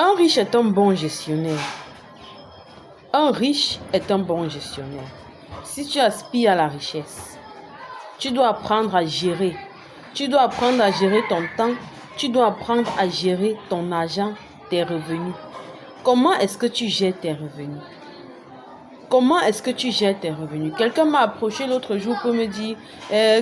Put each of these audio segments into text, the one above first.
Un riche est un bon gestionnaire. Un riche est un bon gestionnaire. Si tu aspires à la richesse, tu dois apprendre à gérer. Tu dois apprendre à gérer ton temps. Tu dois apprendre à gérer ton argent, tes revenus. Comment est-ce que tu gères tes revenus? Comment est-ce que tu gères tes revenus? Quelqu'un m'a approché l'autre jour pour me dire,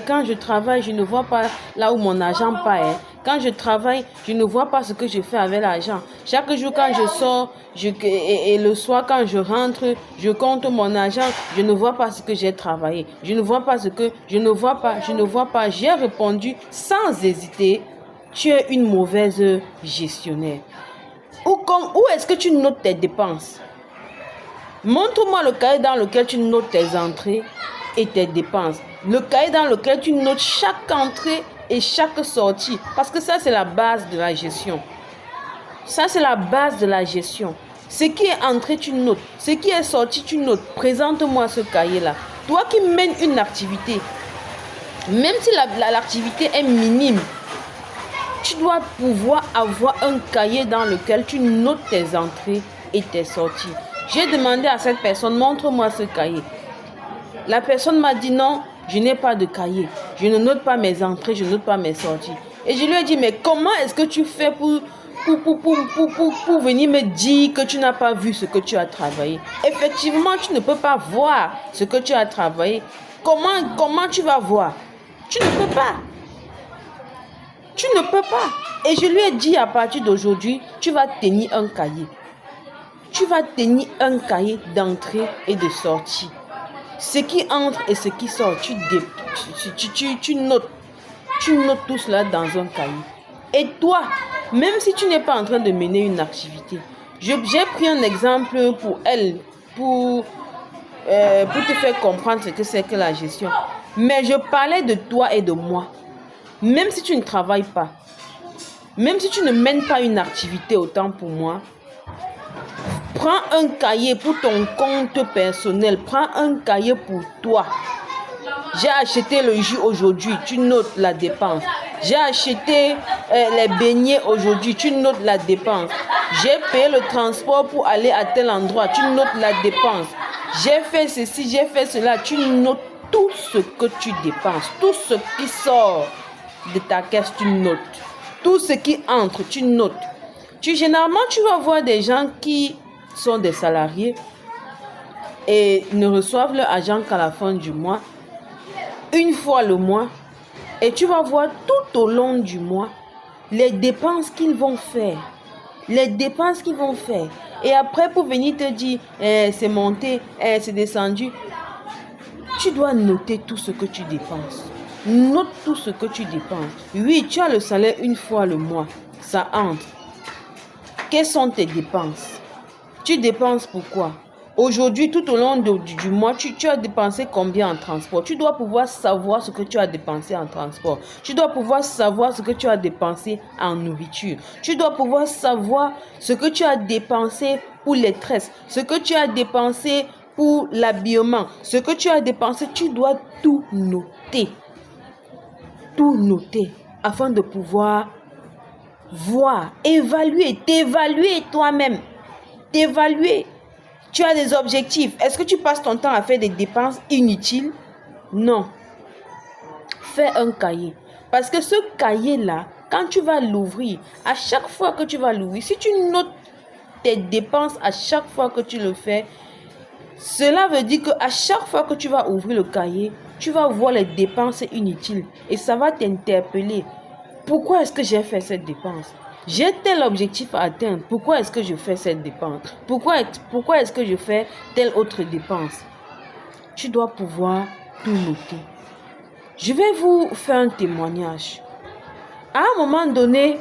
quand je travaille, je ne vois pas là où mon argent part. Quand je travaille, je ne vois pas ce que je fais avec l'argent. Chaque jour quand je sors, et le soir quand je rentre, je compte mon argent, je ne vois pas ce que j'ai travaillé. Je ne vois pas ce que, je ne vois pas. J'ai répondu sans hésiter, tu es une mauvaise gestionnaire. Où est-ce que tu notes tes dépenses? Montre-moi le cahier dans lequel tu notes tes entrées et tes dépenses. Le cahier dans lequel tu notes chaque entrée et chaque sortie. Parce que ça, c'est la base de la gestion. Ça, c'est la base de la gestion. Ce qui est entré, tu notes. Ce qui est sorti, tu notes. Présente-moi ce cahier-là. Toi qui mènes une activité, même si l'activité est minime, tu dois pouvoir avoir un cahier dans lequel tu notes tes entrées et tes sorties. J'ai demandé à cette personne, montre-moi ce cahier. La personne m'a dit non, je n'ai pas de cahier. Je ne note pas mes entrées, je ne note pas mes sorties. Et je lui ai dit, mais comment est-ce que tu fais pour venir me dire que tu n'as pas vu ce que tu as travaillé? Effectivement, tu ne peux pas voir ce que tu as travaillé. Comment tu vas voir? Tu ne peux pas. Tu ne peux pas. Et je lui ai dit, à partir d'aujourd'hui, tu vas tenir un cahier. Tu vas tenir un cahier d'entrée et de sortie. Ce qui entre et ce qui sort, tu notes. Tu notes tout cela dans un cahier. Et toi, même si tu n'es pas en train de mener une activité, j'ai pris un exemple pour elle, pour te faire comprendre ce que c'est que la gestion. Mais je parlais de toi et de moi. Même si tu ne travailles pas, même si tu ne mènes pas une activité autant pour moi, prends un cahier pour ton compte personnel. Prends un cahier pour toi. J'ai acheté le jus aujourd'hui. Tu notes la dépense. J'ai acheté les beignets aujourd'hui. Tu notes la dépense. J'ai payé le transport pour aller à tel endroit. Tu notes la dépense. J'ai fait ceci, j'ai fait cela. Tu notes tout ce que tu dépenses. Tout ce qui sort de ta caisse, tu notes. Tout ce qui entre, tu notes. Généralement, tu vas voir des gens qui sont des salariés et ne reçoivent leur argent qu'à la fin du mois, une fois le mois, et tu vas voir tout au long du mois les dépenses qu'ils vont faire. Et après, pour venir te dire, c'est monté, c'est descendu, tu dois noter tout ce que tu dépenses. Note tout ce que tu dépenses. Oui, tu as le salaire une fois le mois, ça entre. Quelles sont tes dépenses? Tu dépenses pourquoi? Aujourd'hui, tout au long du mois, tu as dépensé combien en transport? Tu dois pouvoir savoir ce que tu as dépensé en transport. Tu dois pouvoir savoir ce que tu as dépensé en nourriture. Tu dois pouvoir savoir ce que tu as dépensé pour les tresses, ce que tu as dépensé pour l'habillement, ce que tu as dépensé. Tu dois tout noter. Tout noter afin de pouvoir voir, t'évaluer toi-même. T'évaluer. Tu as des objectifs. Est-ce que tu passes ton temps à faire des dépenses inutiles? Non. Fais un cahier. Parce que ce cahier-là, quand tu vas l'ouvrir, à chaque fois que tu vas l'ouvrir, si tu notes tes dépenses à chaque fois que tu le fais, cela veut dire qu'à chaque fois que tu vas ouvrir le cahier, tu vas voir les dépenses inutiles. Et ça va t'interpeller. Pourquoi est-ce que j'ai fait cette dépense? J'ai tel objectif à atteindre. Pourquoi est-ce que je fais cette dépense? Pourquoi est-ce que je fais telle autre dépense? Tu dois pouvoir tout noter. Je vais vous faire un témoignage. À un moment donné,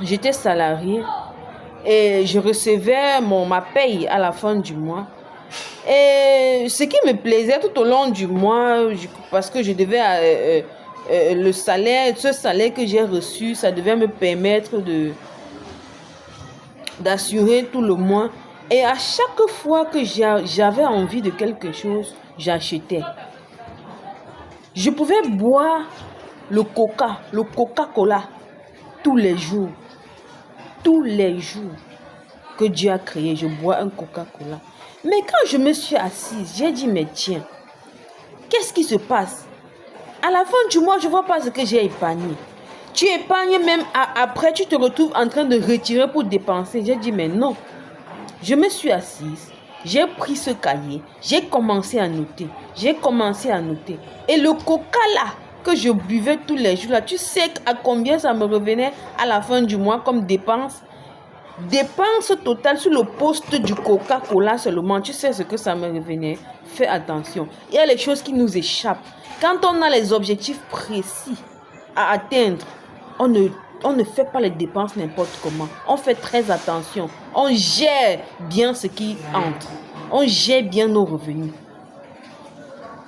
j'étais salarié et je recevais ma paye à la fin du mois. Et ce qui me plaisait tout au long du mois, parce que je devais... ce salaire que j'ai reçu, ça devait me permettre d'assurer tout le mois. Et à chaque fois que j'avais envie de quelque chose, j'achetais. Je pouvais boire le Coca-Cola tous les jours. tous les jours que Dieu a créé, je bois un Coca-Cola. Mais quand je me suis assise, j'ai dit, mais tiens, qu'est-ce qui se passe? À la fin du mois, je ne vois pas ce que j'ai épargné. Tu épargnes même après, tu te retrouves en train de retirer pour dépenser. J'ai dit, mais non. Je me suis assise, j'ai pris ce cahier, j'ai commencé à noter. Et le coca là, que je buvais tous les jours là, tu sais à combien ça me revenait à la fin du mois comme dépense? Dépense totale sur le poste du Coca-Cola seulement, tu sais ce que ça me revenait. Fais attention, il y a les choses qui nous échappent. Quand on a les objectifs précis à atteindre, on ne fait pas les dépenses n'importe comment. On fait très attention. On gère bien ce qui entre. On gère bien nos revenus.